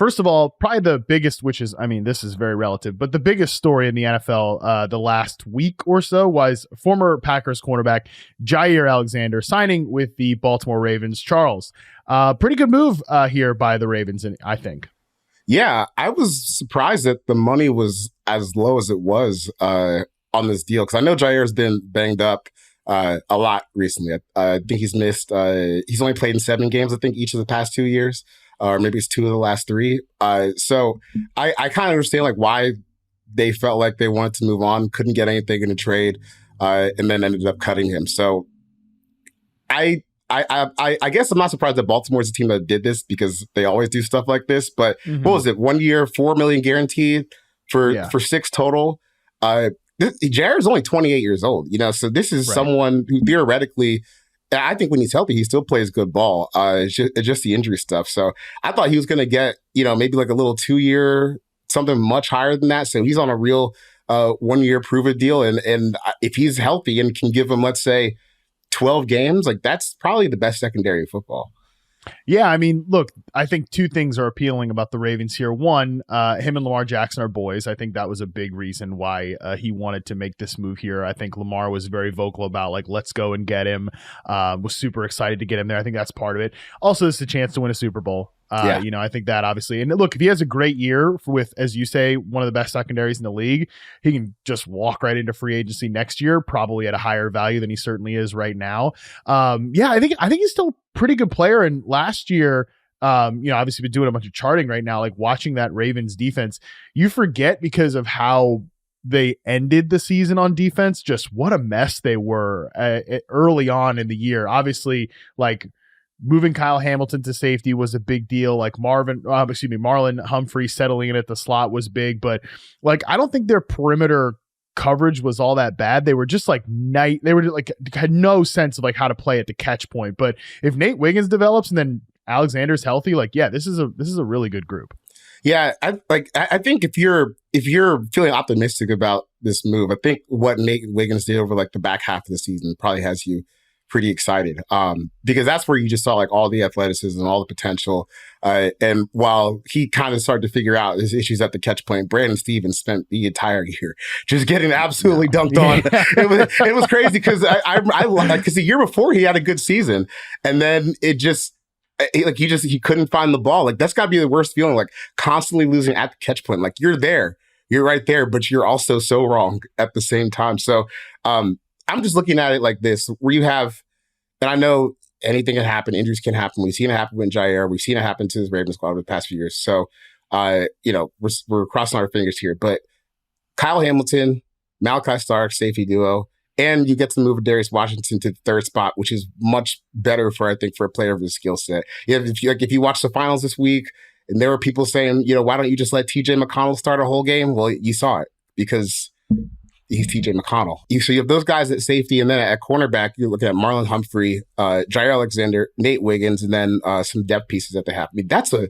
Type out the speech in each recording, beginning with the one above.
First of all, probably the biggest, which is, I mean, this is very relative, but the biggest story in the NFL the last week or so was former Packers cornerback Jaire Alexander signing with the Baltimore Ravens. Charles, pretty good move here by the Ravens, I think. Yeah, I was surprised that the money was as low as it was on this deal, because I know Jaire's been banged up a lot recently. I think he's missed, he's only played in 7 games, I think, each of the past 2 years. Or maybe it's 2 of the last 3. So I kind of understand like why they felt like they wanted to move on, couldn't get anything in a trade, and then ended up cutting him. So I guess I'm not surprised that Baltimore's the team that did this, because they always do stuff like this. But what was it? 1 year, $4 million guaranteed for 6 total. Jaire is only 28 years old, so this is someone who theoretically, I think when he's healthy, he still plays good ball. It's just the injury stuff. So I thought he was going to get, maybe like a little 2-year, something much higher than that. So he's on a real 1-year prove-it deal. And if he's healthy and can give him, let's say, 12 games, like that's probably the best secondary in football. Yeah, I mean, look, I think 2 things are appealing about the Ravens here. One, him and Lamar Jackson are boys. I think that was a big reason why he wanted to make this move here. I think Lamar was very vocal about, like, let's go and get him. Was super excited to get him there. I think that's part of it. Also, this is a chance to win a Super Bowl. I think that obviously, and look, if he has a great year with, as you say, one of the best secondaries in the league, he can just walk right into free agency next year, probably at a higher value than he certainly is right now. I think he's still a pretty good player. And last year, obviously been doing a bunch of charting right now, like watching that Ravens defense, you forget because of how they ended the season on defense, just what a mess they were early on in the year. Obviously, like, moving Kyle Hamilton to safety was a big deal. Like Marlon Humphrey settling in at the slot was big, but like, I don't think their perimeter coverage was all that bad. They were just like had no sense of like how to play at the catch point. But if Nate Wiggins develops and then Alexander's healthy, like, yeah, this is a really good group. Yeah. I think if you're feeling optimistic about this move, I think what Nate Wiggins did over like the back half of the season probably has you pretty excited, because that's where you just saw like all the athleticism and all the potential. And while he kind of started to figure out his issues at the catch point, Brandon Stevens spent the entire year just getting absolutely dunked on. It was crazy because because the year before he had a good season, and then it just he couldn't find the ball. Like, that's got to be the worst feeling, like constantly losing at the catch point. Like, you're right there, but you're also so wrong at the same time. So I'm just looking at it like this, where you have, and I know anything can happen, injuries can happen. We've seen it happen with Jaire. We've seen it happen to this Ravens squad over the past few years. So, we're crossing our fingers here. But Kyle Hamilton, Malachi Stark, safety duo, and you get to move Darius Washington to the 3rd spot, which is much better for a player of his skill set. If you watch the finals this week, and there were people saying, why don't you just let TJ McConnell start a whole game? Well, you saw it, because he's TJ McConnell. So you have those guys at safety, and then at cornerback, you're looking at Marlon Humphrey, Jaire Alexander, Nate Wiggins, and then some depth pieces that they have. I mean, that's a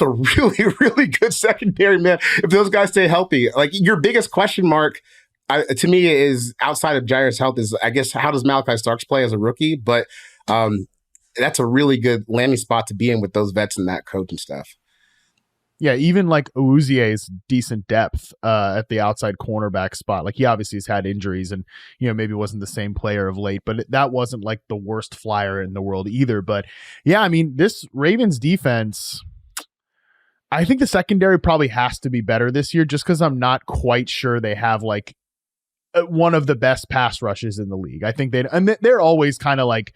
really, really good secondary, man. If those guys stay healthy, like, your biggest question mark to me is, outside of Jaire's health, is, I guess, how does Malachi Starks play as a rookie? But that's a really good landing spot to be in with those vets and that coach and stuff. Yeah, even like Awuzie's decent depth at the outside cornerback spot. Like, he obviously has had injuries and, maybe wasn't the same player of late, but that wasn't like the worst flyer in the world either. But yeah, I mean, this Ravens defense, I think the secondary probably has to be better this year, just because I'm not quite sure they have like one of the best pass rushes in the league. I think they're always kind of like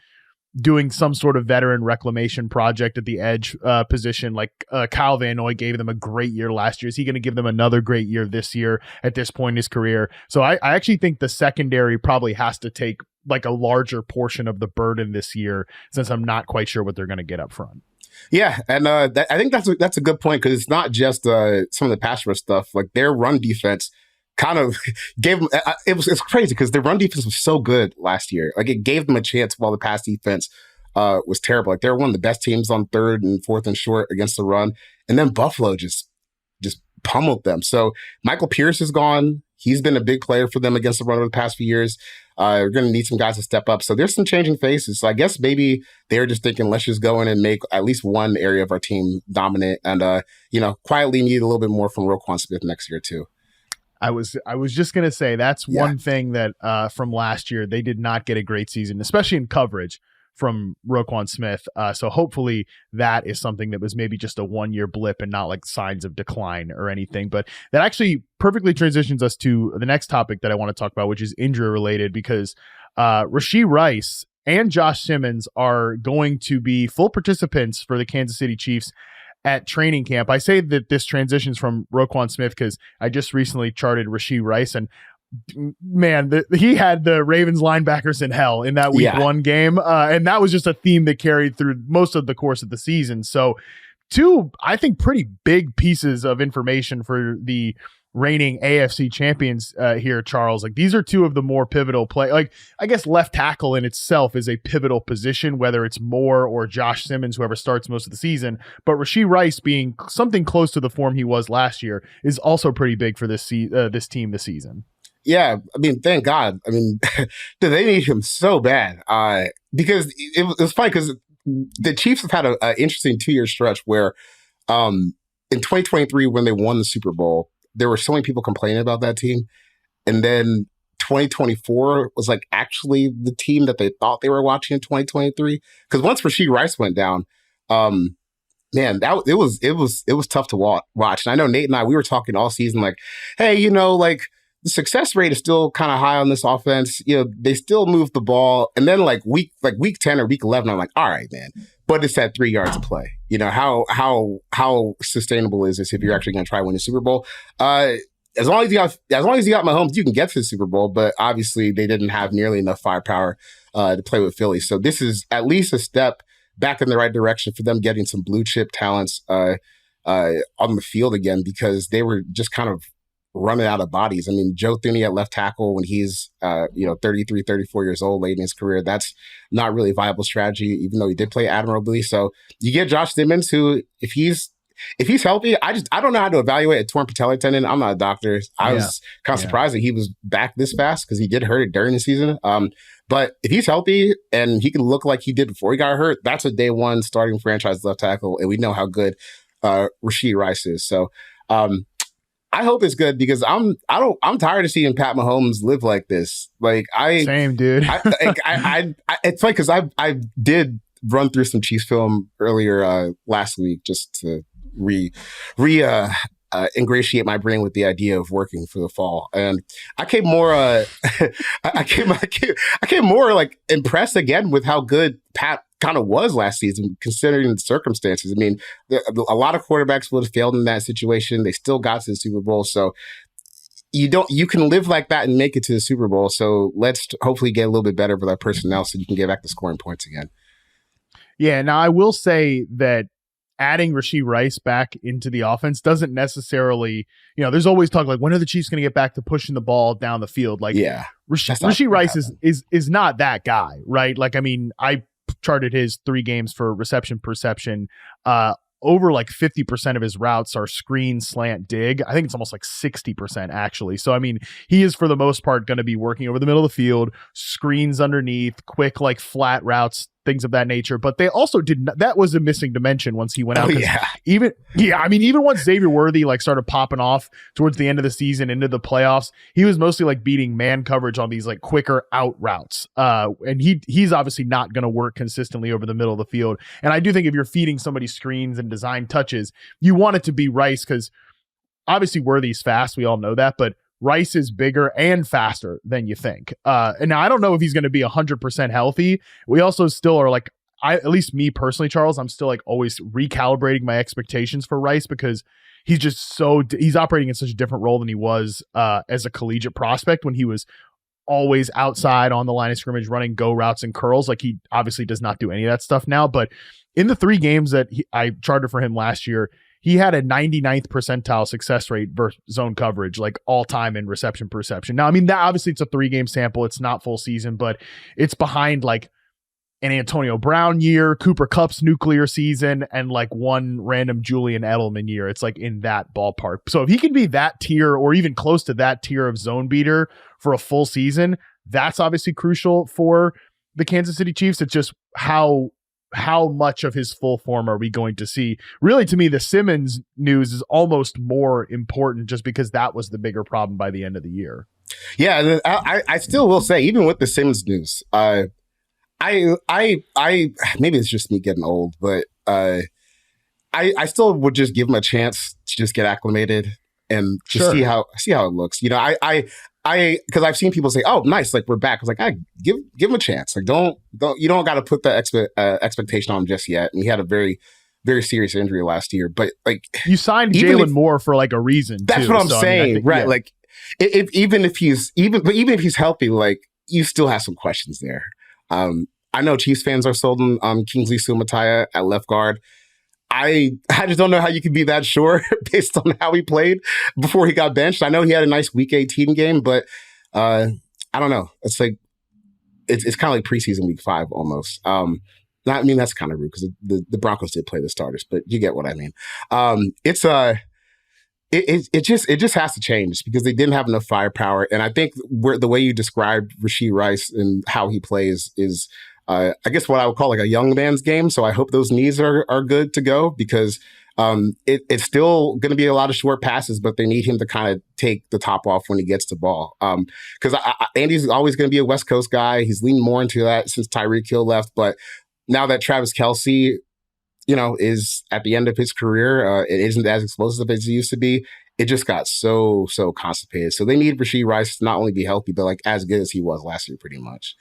doing some sort of veteran reclamation project at the edge position. Like Kyle Van Noy gave them a great year last year. Is he going to give them another great year this year at this point in his career? So I actually think the secondary probably has to take like a larger portion of the burden this year, since I'm not quite sure what they're going to get up front. Yeah, and I think that's a good point, because it's not just some of the pass rush stuff. Like, their run defense kind of gave them, it's crazy, because their run defense was so good last year. Like, it gave them a chance while the pass defense was terrible. Like, they were one of the best teams on 3rd and 4th and short against the run. And then Buffalo just pummeled them. So Michael Pierce is gone. He's been a big player for them against the run over the past few years. We're going to need some guys to step up. So there's some changing faces. So I guess maybe they're just thinking, let's just go in and make at least one area of our team dominant and, quietly need a little bit more from Roquan Smith next year too. I was just going to say that's one thing that from last year, they did not get a great season, especially in coverage from Roquan Smith. So hopefully that is something that was maybe just a 1-year blip and not like signs of decline or anything. But that actually perfectly transitions us to the next topic that I want to talk about, which is injury related, because Rashee Rice and Josh Simmons are going to be full participants for the Kansas City Chiefs at training camp. I say that this transitions from Roquan Smith because I just recently charted Rashee Rice, and man, he had the Ravens linebackers in hell in that week 1 game. And that was just a theme that carried through most of the course of the season. So 2, I think, pretty big pieces of information for the reigning AFC champions here, Charles. Like, these are 2 of the more pivotal play. Like, I guess left tackle in itself is a pivotal position, whether it's Moore or Josh Simmons, whoever starts most of the season. But Rashee Rice being something close to the form he was last year is also pretty big for this team this season. Yeah, I mean, thank God. I mean, they need him so bad because it was funny because the Chiefs have had an interesting 2-year stretch where in 2023, when they won the Super Bowl, there were so many people complaining about that team. And then 2024 was like actually the team that they thought they were watching in 2023. Because once Rashee Rice went down, man, it was tough to watch. And I know Nate and we were talking all season like, hey, like, the success rate is still kind of high on this offense. They still move the ball. And then like week 10 or week 11, I'm like, all right, man, but it's at 3 yards of play. How sustainable is this if you're actually going to try to win the Super Bowl? As long as you got Mahomes, you can get to the Super Bowl, but obviously they didn't have nearly enough firepower to play with Philly. So this is at least a step back in the right direction for them getting some blue chip talents on the field again, because they were just kind of running out of bodies. I mean, Joe Thuney at left tackle when he's 33, 34 years old late in his career, that's not really a viable strategy, even though he did play admirably. So you get Josh Simmons, who if he's healthy, I don't know how to evaluate a torn patellar tendon. I'm not a doctor. I was kind of surprised that he was back this fast because he did hurt it during the season. But if he's healthy and he can look like he did before he got hurt, that's a day 1 starting franchise left tackle. And we know how good Rashee Rice is. So I hope it's good because I'm tired of seeing Pat Mahomes live like this. Like same dude. It's funny because I did run through some Chiefs film earlier last week just to ingratiate my brain with the idea of working for the fall, and I came more I came more like impressed again with how good Pat kind of was last season, considering the circumstances. I mean, a lot of quarterbacks would have failed in that situation. They still got to the Super Bowl. So you can live like that and make it to the Super Bowl. So let's hopefully get a little bit better with our personnel so you can get back to scoring points again. Yeah. Now I will say that adding Rashee Rice back into the offense doesn't necessarily, there's always talk like, when are the Chiefs going to get back to pushing the ball down the field? Like, Rashee Rice is not that guy, right? Like, I mean, I charted his 3 games for reception perception. Over like 50% of his routes are screen, slant, dig. I think it's almost like 60% actually. So, I mean, he is for the most part going to be working over the middle of the field, screens underneath, quick, like flat routes, things of that nature. But they also that was a missing dimension once he went out. Even once Xavier Worthy like started popping off towards the end of the season into the playoffs, he was mostly like beating man coverage on these like quicker out routes. And he's obviously not going to work consistently over the middle of the field. And I do think if you're feeding somebody screens and design touches, you want it to be Rice, because obviously Worthy's fast. We all know that, but Rice is bigger and faster than you think. And now I don't know if he's going to be 100% healthy. We also still are like, at least me personally, Charles, I'm still like always recalibrating my expectations for Rice, because he's just he's operating in such a different role than he was as a collegiate prospect when he was always outside on the line of scrimmage running go routes and curls. Like, he obviously does not do any of that stuff now, but in the 3 games that I charted for him last year, he had a 99th percentile success rate versus zone coverage, like all time in reception perception. Now, I mean, that obviously it's a 3-game sample. It's not full season, but it's behind like an Antonio Brown year, Cooper Kupp's nuclear season, and like one random Julian Edelman year. It's like in that ballpark. So if he can be that tier or even close to that tier of zone beater for a full season, that's obviously crucial for the Kansas City Chiefs. It's just how much of his full form are we going to see? Really, to me, the Simmons news is almost more important just because that was the bigger problem by the end of the year. Yeah, I still will say, even with the Simmons news, I maybe it's just me getting old, but I still would just give him a chance to just get acclimated and just see how it looks. You know, because I've seen people say, "Oh, nice, like we're back." I was like, give him a chance. Like, you don't got to put the expectation on him just yet. And he had a very, very serious injury last year, but like you signed Jalen Moore for like a reason. That's too. what I'm so, saying, I mean, think, right? Yeah. Like, even if he's healthy, like you still have some questions there. I know Chiefs fans are sold on Kingsley Sumataya at left guard. I just don't know how you can be that sure based on how he played before he got benched. I know he had a nice Week 18 game, but I don't know. It's like it's kind of like preseason Week 5 almost. I mean, that's kind of rude because the Broncos did play the starters, but you get what I mean. It just has to change because they didn't have enough firepower, and I think the way you described Rashee Rice and how he plays is. I guess what I would call like a young man's game. So I hope those knees are good to go because it's still going to be a lot of short passes, but they need him to kind of take the top off when he gets the ball. Because Andy's always going to be a West Coast guy. He's leaned more into that since Tyreek Hill left. But now that Travis Kelce, is at the end of his career, it isn't as explosive as it used to be. It just got so constipated. So they need Rashee Rice to not only be healthy, but like as good as he was last year, pretty much.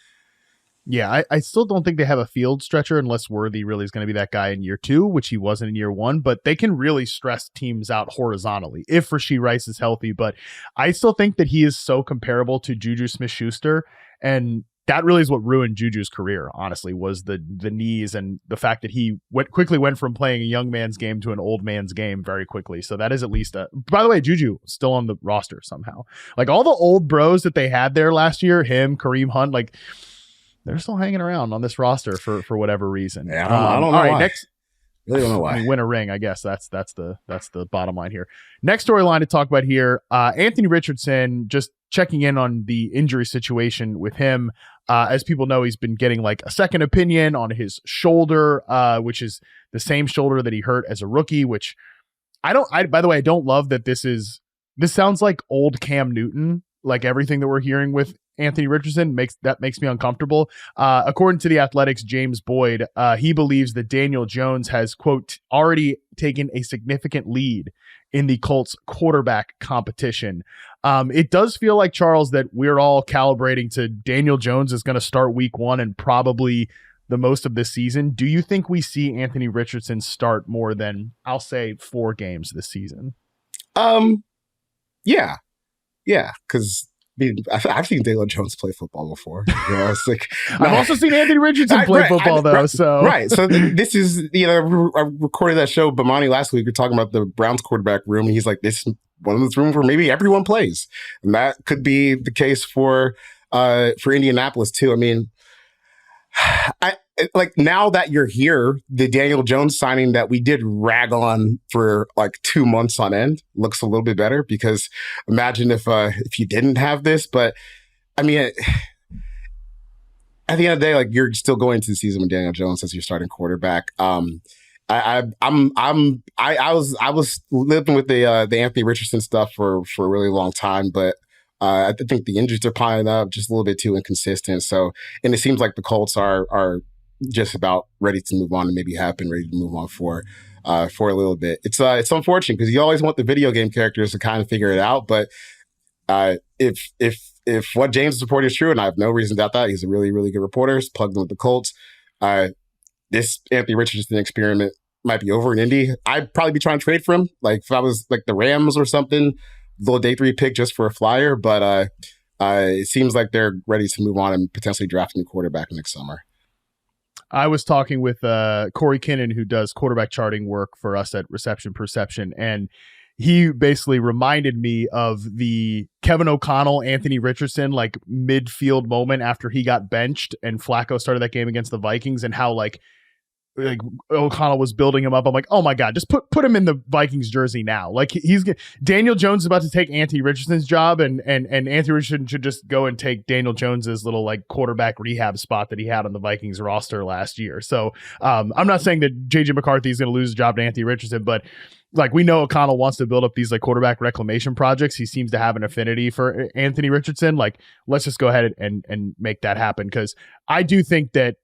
Yeah, I still don't think they have a field stretcher unless Worthy really is going to be that guy in year 2, which he wasn't in year 1, but they can really stress teams out horizontally if Rashee Rice is healthy. But I still think that he is so comparable to Juju Smith-Schuster, and that really is what ruined Juju's career, honestly, was the knees and the fact that he quickly went from playing a young man's game to an old man's game very quickly. So that is at least by the way, Juju still on the roster somehow. Like all the old bros that they had there last year, him, Kareem Hunt, like they're still hanging around on this roster for whatever reason. Yeah, I don't know. All right, why. Really don't know why. Win a ring, I guess that's the bottom line here. Next storyline to talk about here, Anthony Richardson, just checking in on the injury situation with him. As people know, he's been getting like a second opinion on his shoulder, which is the same shoulder that he hurt as a rookie, which by the way, I don't love that this sounds like old Cam Newton, like everything that we're hearing with Anthony Richardson makes me uncomfortable. According to the Athletics, James Boyd, he believes that Daniel Jones has, quote, already taken a significant lead in the Colts quarterback competition. It does feel like, Charles, that we're all calibrating to Daniel Jones is going to start week 1 and probably the most of this season. Do you think we see Anthony Richardson start more than, I'll say, 4 games this season? Yeah, because I've seen Daniel Jones play football before. It's like I've also seen Anthony Richardson play football, though. Right. So this is, I recorded that show, Bomani, last week. We're talking about the Browns quarterback room, and he's like, this is one of those rooms where maybe everyone plays, and that could be the case for Indianapolis too. I mean, like now that you're here, the Daniel Jones signing that we did rag on for like 2 months on end looks a little bit better, because imagine if you didn't have this. But I mean, at the end of the day, like you're still going into the season with Daniel Jones as your starting quarterback. I was living with the Anthony Richardson stuff for a really long time, but I think the injuries are piling up, just a little bit too inconsistent. So, and it seems like the Colts are just about ready to move on, and maybe have been ready to move on for a little bit. It's unfortunate because you always want the video game characters to kind of figure it out, but if what James reported is true, and I have no reason to doubt that, he's a really, really good reporter, he's plugged in with the Colts. This Anthony Richardson experiment might be over in Indy. I'd probably be trying to trade for him, like if I was like the Rams or something, little day 3 pick just for a flyer. But it seems like they're ready to move on and potentially draft a new quarterback next summer. I was talking with Corey Kinnan, who does quarterback charting work for us at Reception Perception, and he basically reminded me of the Kevin O'Connell, Anthony Richardson, like midfield moment after he got benched and Flacco started that game against the Vikings, and how like O'Connell was building him up. I'm like, oh my God, just put him in the Vikings jersey now. Like Daniel Jones is about to take Anthony Richardson's job, and Anthony Richardson should just go and take Daniel Jones's little like quarterback rehab spot that he had on the Vikings roster last year. So I'm not saying that JJ McCarthy is going to lose his job to Anthony Richardson, but like we know O'Connell wants to build up these like quarterback reclamation projects. He seems to have an affinity for Anthony Richardson. Like, let's just go ahead and make that happen, because I do think that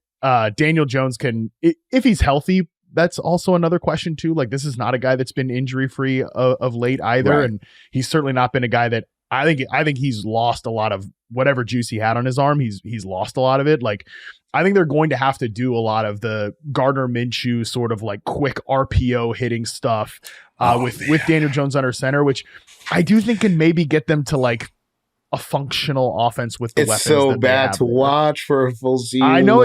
Daniel Jones can, if he's healthy. That's also another question too. Like, this is not a guy that's been injury free of late either, right. And he's certainly not been a guy that I think he's lost a lot of whatever juice he had on his arm. He's lost a lot of it. Like, I think they're going to have to do a lot of the Gardner Minshew sort of like quick RPO hitting stuff with Daniel Jones under center, which I do think can maybe get them to like a functional offense with the weapons. It's so bad to watch for a full season. I know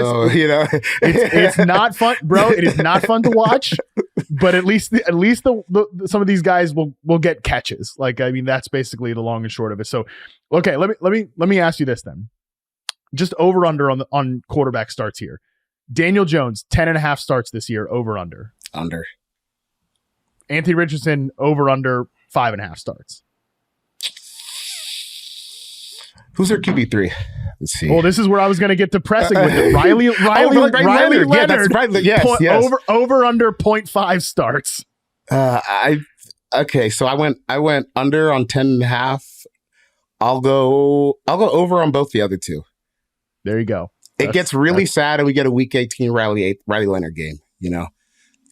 it's not fun, bro. It is not fun to watch, but at least some of these guys will get catches. Like, I mean, that's basically the long and short of it. So, okay, let me ask you this then. Just over under on quarterback starts here. Daniel Jones 10.5 starts this year. Over under. Anthony Richardson over under 5.5 starts. Who's their QB3? Let's see. Well, this is where I was going to get depressing with it. Riley Leonard. Yeah, that's right. Yes. Over under 0.5 starts. Okay, so I went under on 10.5. I'll go over on both the other two. There you go. It gets really sad, and we get a Week 18 Riley Leonard game. You know,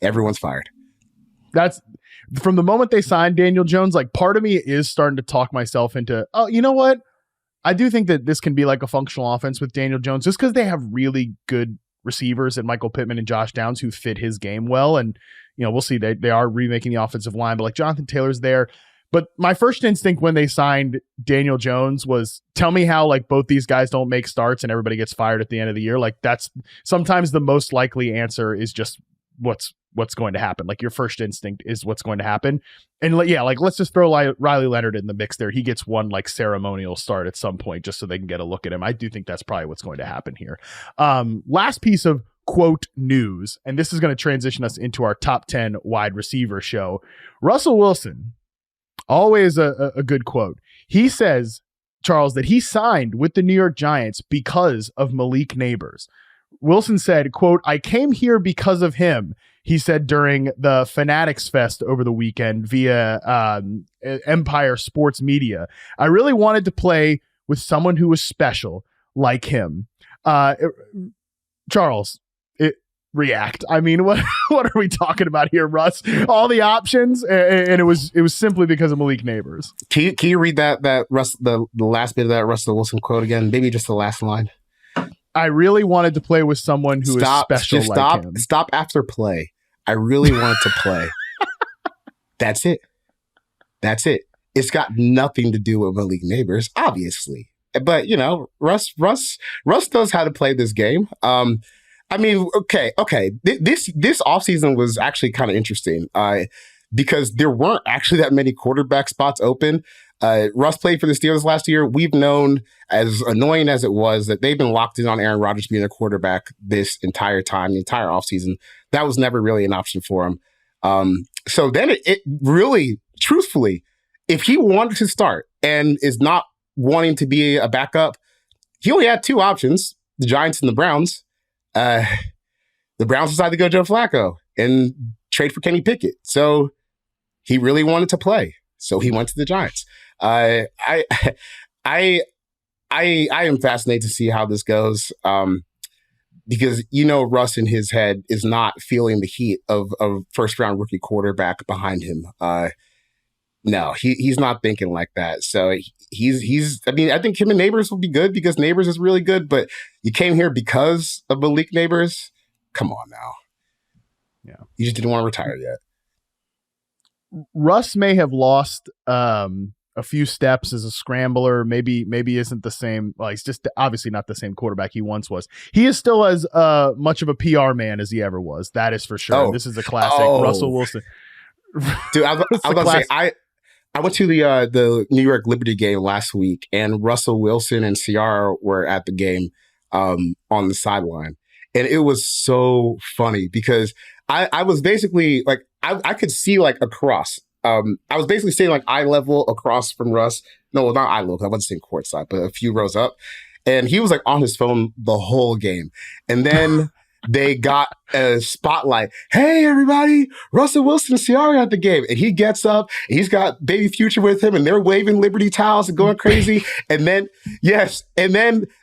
everyone's fired. That's from the moment they signed Daniel Jones. Like, part of me is starting to talk myself into, oh, you know what? I do think that this can be like a functional offense with Daniel Jones, just because they have really good receivers and Michael Pittman and Josh Downs who fit his game well. And, you know, we'll see. They are remaking the offensive line, but like Jonathan Taylor's there. But my first instinct when they signed Daniel Jones was, tell me how like both these guys don't make starts and everybody gets fired at the end of the year. Like, that's sometimes the most likely answer is just what's going to happen. Like, your first instinct is what's going to happen. And yeah, like, let's just throw Riley Leonard in the mix there. He gets one like ceremonial start at some point just so they can get a look at him. I do think that's probably what's going to happen here. Last piece of quote news, and this is going to transition us into our top 10 wide receiver show. Russell Wilson, always a good quote. He says, Charles, that he signed with the New York Giants because of Malik Nabers. Wilson said, quote, "I came here because of him," he said during the Fanatics Fest over the weekend via Empire Sports Media. "I really wanted to play with someone who was special like him." Charles, react. I mean, what are we talking about here, Russ? All the options, and it was simply because of Malik Nabers. Can you read that Russ, the last bit of that Russell Wilson quote again? Maybe just the last line. "I really wanted to play with someone who is special like him." Stop after play. "I really wanted to play." That's it. It's got nothing to do with Malik Nabers, obviously. But, you know, Russ knows how to play this game. I mean, okay. This offseason was actually kind of interesting because there weren't actually that many quarterback spots open. Russ played for the Steelers last year. We've known, as annoying as it was, that they've been locked in on Aaron Rodgers being a quarterback this entire time, the entire offseason. That was never really an option for him. So then it really, truthfully, if he wanted to start and is not wanting to be a backup, he only had two options, the Giants and the Browns. The Browns decided to go Joe Flacco and trade for Kenny Pickett. So he really wanted to play. So he went to the Giants. I am fascinated to see how this goes because, you know, Russ in his head is not feeling the heat of a first round rookie quarterback behind him. No, he's not thinking like that. So I mean, I think him and Nabers will be good because Nabers is really good, but you came here because of Malik Nabers. Come on now. Yeah. You just didn't want to retire yet. Russ may have lost a few steps as a scrambler. Maybe isn't the same. Well, he's just obviously not the same quarterback he once was. He is still as much of a PR man as he ever was. That is for sure. This is a classic Russell Wilson. Dude, I was going to say, I went to the New York Liberty game last week, and Russell Wilson and Ciara were at the game on the sideline. And it was so funny because I was basically like, I could see like across. I was basically saying like eye level across from Russ. No, well, not eye level, I wasn't saying courtside, but a few rows up. And he was like on his phone the whole game. And then they got a spotlight. Hey, everybody, Russell Wilson and Ciara at the game. And he gets up, and he's got Baby Future with him, and they're waving Liberty towels and going crazy. And then,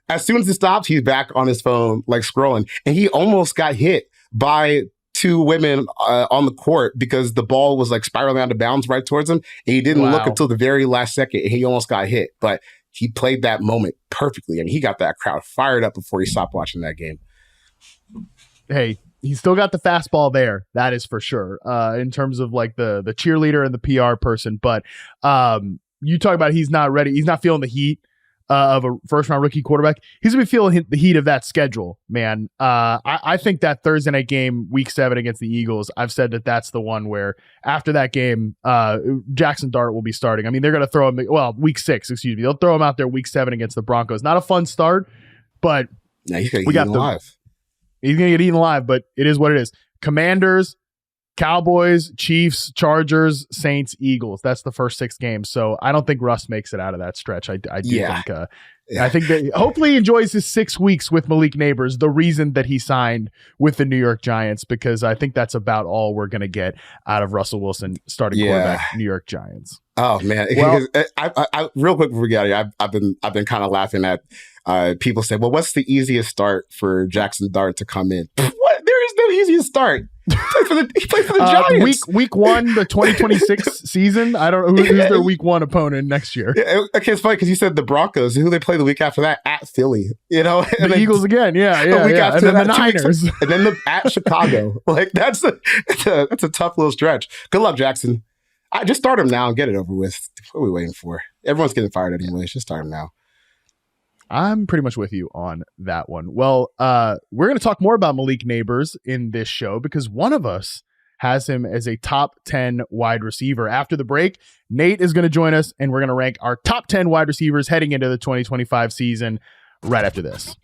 as soon as it stops, he's back on his phone, like scrolling. And he almost got hit by two women on the court because the ball was like spiraling out of bounds right towards him. And he didn't look until the very last second, and he almost got hit. But he played that moment perfectly, and he got that crowd fired up before he stopped watching that game. Hey, he's still got the fastball there. That is for sure. In terms of like the cheerleader and the PR person, but you talk about he's not ready. He's not feeling the heat of a first round rookie quarterback. He's gonna be feeling the heat of that schedule, man. I think that Thursday night game, week 7 against the Eagles, I've said that that's the one where after that game, Jackson Dart will be starting. I mean, they're gonna throw him. Well, week 6, excuse me. They'll throw him out there week 7 against the Broncos. Not a fun start, but he's gonna get eaten alive. He's gonna get eaten alive, but it is what it is. Commanders, Cowboys, Chiefs, Chargers, Saints, Eagles. That's the first 6 games. So I don't think Russ makes it out of that stretch. I do think. I think that hopefully he enjoys his 6 weeks with Malik Nabers, the reason that he signed with the New York Giants, because I think that's about all we're going to get out of Russell Wilson starting quarterback New York Giants. Oh man! Well, I real quick before we get out, I've been kind of laughing at people say, "Well, what's the easiest start for Jackson Dart to come in?" What? There is no easiest start. He played for the Giants. Week 1, the 2026 season. I don't know who's their week 1 opponent next year. Yeah, okay, it's funny because you said the Broncos. Who they play the week after that at Philly? You know, and the Eagles again. Yeah. And then the Niners, and then at Chicago. Like that's a tough little stretch. Good luck, Jackson. I just start him now and get it over with. What are we waiting for? Everyone's getting fired anyway. Just start him now. I'm pretty much with you on that one. Well, we're going to talk more about Malik Nabers in this show because one of us has him as a top 10 wide receiver. After the break, Nate is going to join us, and we're going to rank our top 10 wide receivers heading into the 2025 season right after this.